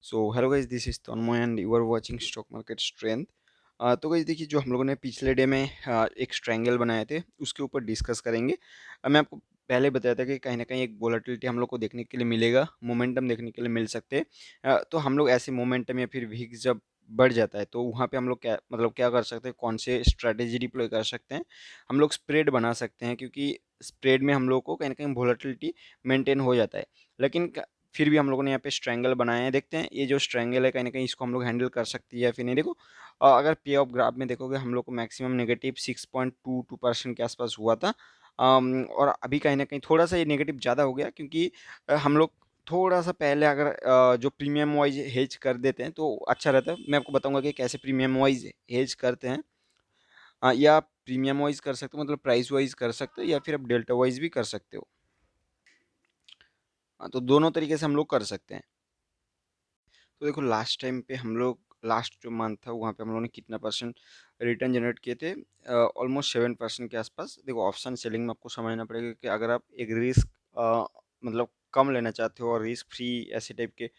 So hello guys, this is Tanmay and you are watching stock market strength. तो guys देखिए, जो हम लोगों ने पिछले डे में एक ट्रायंगल बनाए थे उसके ऊपर डिस्कस करेंगे। मैं आपको पहले बताया था कि कहीं ना कहीं एक वोलेटिलिटी हम लोग को देखने के लिए मिलेगा, मोमेंटम देखने के लिए मिल सकते हैं। तो हम लोग ऐसे मोमेंटम या फिर वीक जब बढ़ जाता है तो वहाँ पे हम लोग क्या कर सकते हैं, कौन से स्ट्रेटेजी डिप्लॉय कर सकते हैं। हम लोग स्प्रेड बना सकते हैं, क्योंकि स्प्रेड में हम लोग को कहीं ना कहीं वोलेटिलिटी मेंटेन हो जाता है। लेकिन फिर भी हम लोगों ने यहाँ पे स्ट्रैंगल बनाए हैं। देखते हैं ये जो स्ट्रैंगल है कहीं ना कहीं इसको हम लोग हैंडल कर सकती है या फिर नहीं। देखो, अगर पे ऑफ ग्राफ में देखोगे हम लोग को मैक्सिमम नेगेटिव 6.22% के आसपास हुआ था। और अभी कहीं ना कहीं थोड़ा सा ये नेगेटिव ज़्यादा हो गया, क्योंकि हम लोग थोड़ा सा पहले अगर जो प्रीमियम वाइज हेज कर देते हैं तो अच्छा रहता है। मैं आपको बताऊंगा कि कैसे प्रीमियम वाइज हेज करते हैं। या आप प्रीमियम वाइज कर सकते हो, मतलब प्राइस वाइज कर सकते हो, या फिर आप डेल्टा वाइज भी कर सकते हो। तो दोनों तरीके से हम लोग कर सकते हैं। तो देखो, लास्ट टाइम पे हम लोग लास्ट जो मंथ था वहाँ पे हम लोगों ने कितना परसेंट रिटर्न जनरेट किए थे? ऑलमोस्ट 7% के आसपास। देखो, ऑप्शन सेलिंग में आपको समझना पड़ेगा कि अगर आप एक रिस्क मतलब कम लेना चाहते हो और रिस्क फ्री ऐसे टाइप के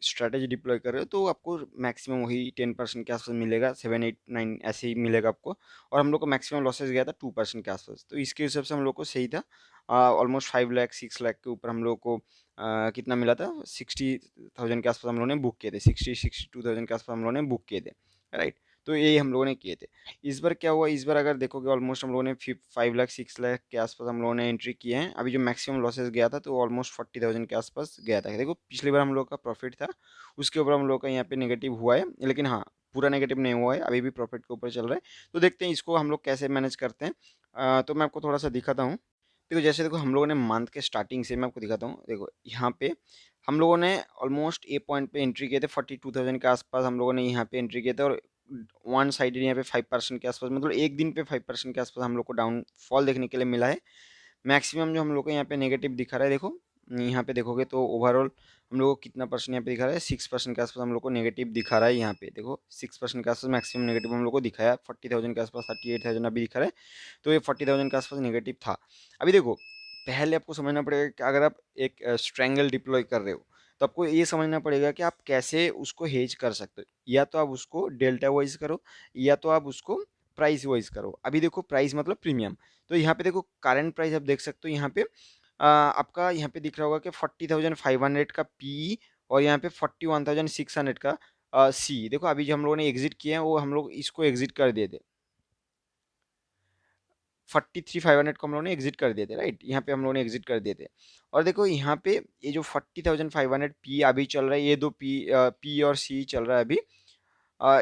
स्ट्रैटेजी डिप्लॉय कर रहे हो तो आपको मैक्सिमम वही 10% के आसपास मिलेगा, 7 8 9 ऐसे ही मिलेगा आपको। और हम लोग को मैक्सिमम लॉसेस गया था 2% के आसपास, तो इसके हिसाब से हम लोग को सही था। ऑलमोस्ट 5 लाख 6 लाख के ऊपर हम लोग को कितना मिला था, 60,000 के आसपास हम लोगों ने बुक किए थे, 62,000 के आसपास हम लोगों ने बुक किए थे। राइट, तो यही हम लोगों ने किए थे। इस बार क्या हुआ, इस बार अगर देखोगे ऑलमोस्ट हम लोगों ने 5 लाख 6 लाख के आसपास हम लोगों ने एंट्री किए हैं। अभी जो मैक्सिमम लॉसेस गया था तो ऑलमोस्ट 40,000 के आसपास गया था। देखो, पिछली बार हम लोग का प्रॉफिट था, उसके ऊपर हम लोग का यहाँ पे नेगेटिव हुआ है, लेकिन हाँ, पूरा नेगेटिव नहीं हुआ है, अभी भी प्रॉफिट के ऊपर चल रहा है। तो देखते हैं इसको हम लोग कैसे मैनेज करते हैं। तो मैं आपको थोड़ा सा दिखाता हूँ। देखो, जैसे देखो हम लोगों ने मंथ के स्टार्टिंग से, मैं आपको दिखाता हूँ। देखो यहाँ पे हम लोगों ने ऑलमोस्ट ए पॉइंट पे एंट्री किए थे, 42,000 के आसपास हम लोगों ने यहाँ पे एंट्री किए थे। और वन साइडेड यहाँ पे 5% के आसपास, मतलब एक दिन पे 5% के आसपास हम लोग को डाउनफॉल देखने के लिए मिला है। मैक्सिमम जो हम लोग को यहाँ पे नेगेटिव दिखा रहा है, देखो यहाँ पे देखोगे तो ओवरऑल हम लोग को कितना परसेंट यहाँ पे दिखा रहा है, 6% के आसपास हम लोग को नेगेटिव दिखा रहा है। यहाँ पे देखो 6% के आसपास मैक्सिमम नेगेटिव हम लोग को दिखाया, 40,000 के आसपास 38,000 अभी दिखा रहा है। तो ये 40,000 के आसपास नेगेटिव था। अभी देखो, पहले आपको समझना पड़ेगा कि अगर आप एक स्ट्रैंगल डिप्लॉय कर रहे हो तो आपको ये समझना पड़ेगा कि आप कैसे उसको हेज कर सकते हो। या तो आप उसको डेल्टा वाइज करो, या तो आप उसको प्राइस वाइज करो। अभी देखो, प्राइस मतलब प्रीमियम। तो यहाँ पे देखो करंट प्राइस आप देख सकते हो। यहाँ पे आपका यहाँ पे दिख रहा होगा कि 40,500 का पी, और यहाँ पे 41,600 का सी। देखो, अभी जो हम लोगों ने एग्जिट किए हैं वो हम लोग इसको एग्जिट कर दिए थे। 43,500 को हम लोगों ने एग्जिट कर दिए थे। राइट, यहाँ पे हम लोगों ने एग्जिट कर दिए थे। और देखो यहाँ पे ये जो 40,500 पी अभी चल रहा है, ये दो पी और सी चल रहा है अभी।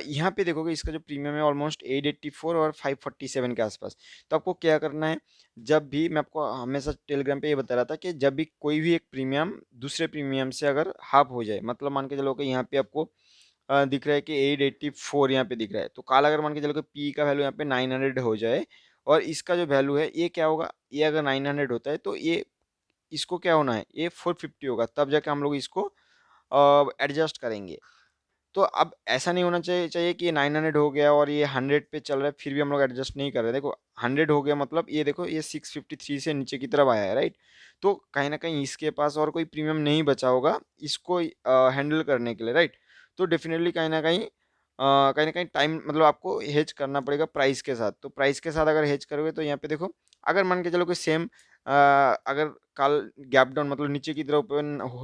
यहाँ पे देखोगे इसका जो प्रीमियम है ऑलमोस्ट 884 और 547 के आसपास। तो आपको क्या करना है, जब भी मैं आपको हमेशा टेलीग्राम पे ये बता रहा था कि जब भी कोई भी एक प्रीमियम दूसरे प्रीमियम से अगर हाफ हो जाए, मतलब मान के चलो कि यहाँ पे आपको दिख रहा है कि 884 यहाँ पे दिख रहा है, तो काल अगर मान के चलो कि पी का वैल्यू यहाँ पे 900 हो जाए, और इसका जो वैल्यू है ये क्या होगा, ये अगर 900 होता है तो ये इसको क्या होना है, ये 450 होगा, तब जाके हम लोग इसको एडजस्ट करेंगे। तो अब ऐसा नहीं होना चाहिए कि ये 900 हो गया और ये 100 पे चल रहा है फिर भी हम लोग एडजस्ट नहीं कर रहे। देखो, 100 हो गया मतलब ये देखो ये 653 से नीचे की तरफ आया है। राइट, तो कहीं ना कहीं इसके पास और कोई प्रीमियम नहीं बचा होगा इसको हैंडल करने के लिए। राइट, तो डेफिनेटली कहीं ना कहीं टाइम, मतलब आपको हेज करना पड़ेगा प्राइस के साथ। तो प्राइस के साथ अगर हेज करोगे तो यहाँ पे देखो, अगर मान के चलो कि सेम अगर कल गैप डाउन मतलब नीचे की तरफ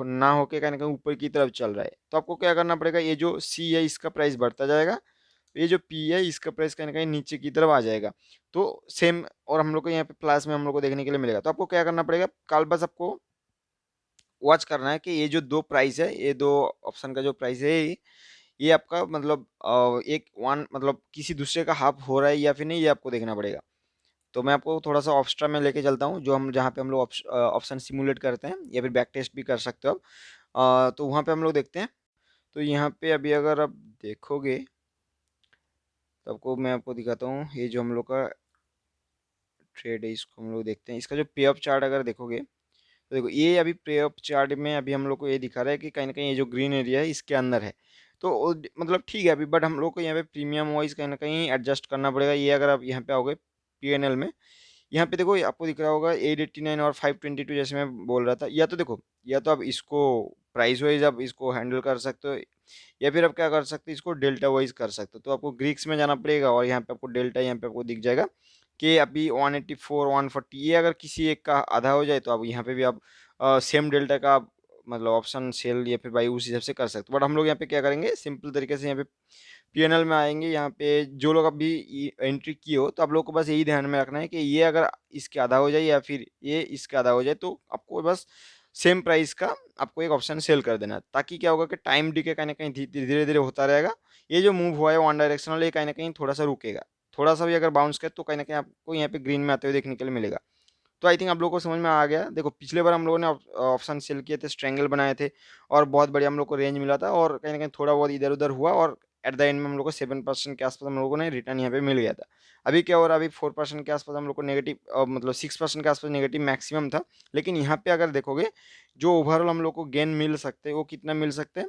ना होके कहीं ना कहीं ऊपर की तरफ चल रहा है, तो आपको क्या करना पड़ेगा, ये जो सी है इसका प्राइस बढ़ता जाएगा, ये जो पी है इसका प्राइस कहीं ना कहीं नीचे की तरफ आ जाएगा। तो सेम, और हम लोग को यहाँ पे प्लस में हम लोग को देखने के लिए मिलेगा। तो आपको क्या करना पड़ेगा, कल बस आपको वॉच करना है कि ये जो दो प्राइस है, ये दो ऑप्शन का जो प्राइस है, ये आपका मतलब एक वन मतलब किसी दूसरे का हाफ हो रहा है या फिर नहीं, ये आपको देखना पड़ेगा। तो मैं आपको थोड़ा सा ऑप्स्ट्रा में लेके चलता हूँ, जो हम जहाँ पे हम लोग ऑप्शन सिमुलेट करते हैं, या फिर बैक टेस्ट भी कर सकते हो आप। तो वहाँ पे हम लोग देखते हैं। तो यहाँ पे अभी अगर आप देखोगे तो आपको मैं आपको दिखाता हूँ, ये जो हम लोग का ट्रेड है इसको हम लोग देखते हैं। इसका जो पे अप चार्ट अगर देखोगे तो देखो, ये अभी पे अप चार्ट में अभी हम लोग को ये दिखा रहा है कि कहीं ना कहीं ये जो ग्रीन एरिया है इसके अंदर है। तो मतलब ठीक है अभी, बट हम लोग को यहाँ पे प्रीमियम वाइज कहीं ना कहीं एडजस्ट करना पड़ेगा। ये अगर आप यहाँ पे आओगे पीएनएल में, यहाँ पे देखो आपको दिख रहा होगा 889 और 522, जैसे मैं बोल रहा था। या तो देखो, या तो आप इसको प्राइस वाइज आप इसको हैंडल कर सकते हो, या फिर आप क्या कर सकते हो, इसको डेल्टा वाइज कर सकते हो। तो आपको ग्रीक्स में जाना पड़ेगा और यहाँ पे आपको डेल्टा यहाँ पे आपको दिख जाएगा कि अभी 184 140, ये अगर किसी एक का आधा हो जाए तो आप यहाँ पे भी आप सेम डेल्टा का मतलब ऑप्शन सेल या फिर बाई उस हिसाब से कर सकते हो। बट हम लोग यहाँ पे क्या करेंगे, सिंपल तरीके से यहाँ पे पीएनएल में आएंगे। यहाँ पे जो लोग अभी एंट्री किए हो, तो आप लोग को बस यही ध्यान में रखना है कि ये अगर इसके आधा हो जाए या फिर ये इसके आधा हो जाए, तो आपको बस सेम प्राइस का आपको एक ऑप्शन सेल कर देना है। ताकि क्या होगा कि टाइम डिके कहीं ना कहीं धीरे धीरे होता रहेगा। ये जो मूव हुआ है वन डायरेक्शनल, ये कहीं ना कहीं थोड़ा सा रुकेगा। थोड़ा सा भी अगर बाउंस करे तो कहीं ना कहीं आपको यहाँ पे ग्रीन में आते हुए देखने के लिए मिलेगा। तो आई थिंक आप लोगों को समझ में आ गया। देखो पिछले बार हम लोगों ने ऑप्शन सेल किए थे, स्ट्रेंगल बनाए थे, और बहुत बढ़िया हम लोग को रेंज मिला था, और कहीं ना कहीं थोड़ा बहुत इधर उधर हुआ, और एट द एंड में हम लोग को 7% के आसपास हम लोगों ने रिटर्न यहाँ पे मिल गया था। अभी क्या हो रहा है, अभी 4% के आसपास हम लोग को नेगेटिव, मतलब 6% के आसपास नेगेटिव मैक्सिमम था। लेकिन यहाँ पे अगर देखोगे, जो ओवरऑल हम लोग को गेन मिल सकते हैं वो कितना मिल सकते हैं,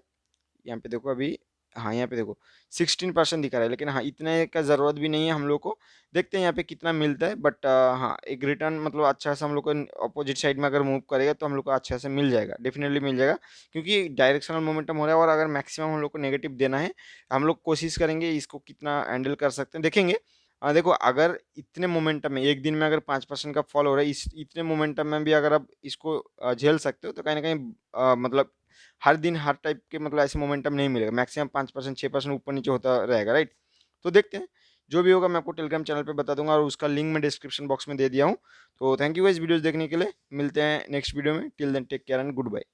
यहाँ पे देखो अभी, हाँ यहाँ पे देखो 16% दिखा रहा है। लेकिन हाँ, इतने का ज़रूरत भी नहीं है हम लोग को। देखते हैं यहाँ पे कितना मिलता है। बट हाँ, एक रिटर्न मतलब अच्छा से हम लोग को अपोजिट साइड में अगर मूव करेगा तो हम लोग को अच्छा से मिल जाएगा, डेफिनेटली मिल जाएगा। क्योंकि डायरेक्शनल मोमेंटम हो रहा है, और अगर मैक्सिमम हम लोग को नेगेटिव देना है, हम लोग कोशिश करेंगे इसको कितना हैंडल कर सकते हैं, देखेंगे। देखो अगर इतने मोमेंटम में एक दिन में अगर 5% का फॉल हो रहा है, इस इतने मोमेंटम में भी अगर आप इसको झेल सकते हो, तो कहीं ना कहीं मतलब हर दिन हर टाइप के मतलब ऐसे मोमेंटम नहीं मिलेगा। मैक्सिमम 5% 6% ऊपर नीचे होता रहेगा, राइट। तो देखते हैं, जो भी होगा मैं आपको टेलीग्राम चैनल पे बता दूंगा, और उसका लिंक मैं डिस्क्रिप्शन बॉक्स में दे दिया हूँ। तो थैंक यू इस वीडियोस देखने के लिए। मिलते हैं नेक्स्ट वीडियो में। Till then take care and good bye.